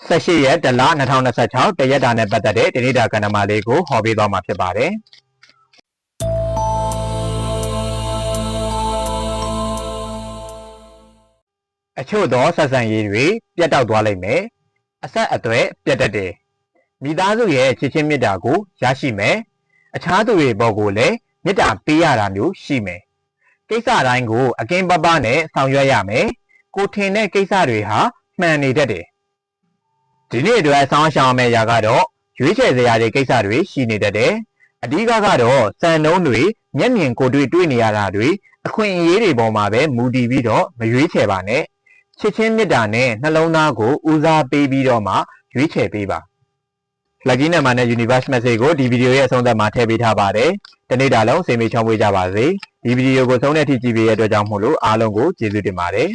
18ရက်တလ2026တရက်တာနဲ့ပတ်သက်တဲ့တနေ့တာကဏ္ဍမလေးကိုဟောပေးသွားမှာဖြစ်ပါတယ်အချို့သောဆက်ဆံရေးတွေပြတ်တောက်သွားလိမ့်မယ်အဆက်အသွယ်ပြတ်တတ်တယ်မိသားစုရဲ့ချစ်ချင်းမေတ္တာကိုရရှိမယ်အခြားသူတွေပေါ်ကိုလည်းမေတ္တာပေးရတာမျိုးရှိမယ်ကိစ္စတိုင်းကိုအကင်းပပနဲ့ဆောင်ရွက်ရမယ်ကိုထင်တဲ့ကိစ္စတွေဟာမှန်နေတတ်တယ်ဒီနေ့အတွက်ဆောင်းရှောင်မယ့်ຢာကတော့ရွေးချယ်စရာတွေကိစ္စတွေရှိနေတတ်တယ်အဓိကကတော့စံနှုန်းတွေမျက်မြင်ကိုတွေ့နေရတာတွေအခွင့်အရေးတွေပေါ်မှာပဲမူတည်ပြီးတော့မရွေးချယ်ပါနဲ့ချစ်ချင်းမေတ္တာနဲ့နှလုံးသားကိုဦးစားပေးပြီးတော့မှရွေးချယ်ပေးပါ Lucky Number နဲ့ Universe Message ကိုဒီဗီဒီယိုရဲ့အဆုံးသတ်မှာထည့်ပေးထားပါတယ်တနေ့တာလုံးစိတ်မေးချောင်းမွေးကြပါစေဒီဗီဒီယိုကိုဆုံးတဲ့အထိကြည့်ပေးရတဲ့အတွက်ကြောင့်မို့လို့အားလုံးကိုကျေးဇူးတင်ပါတယ်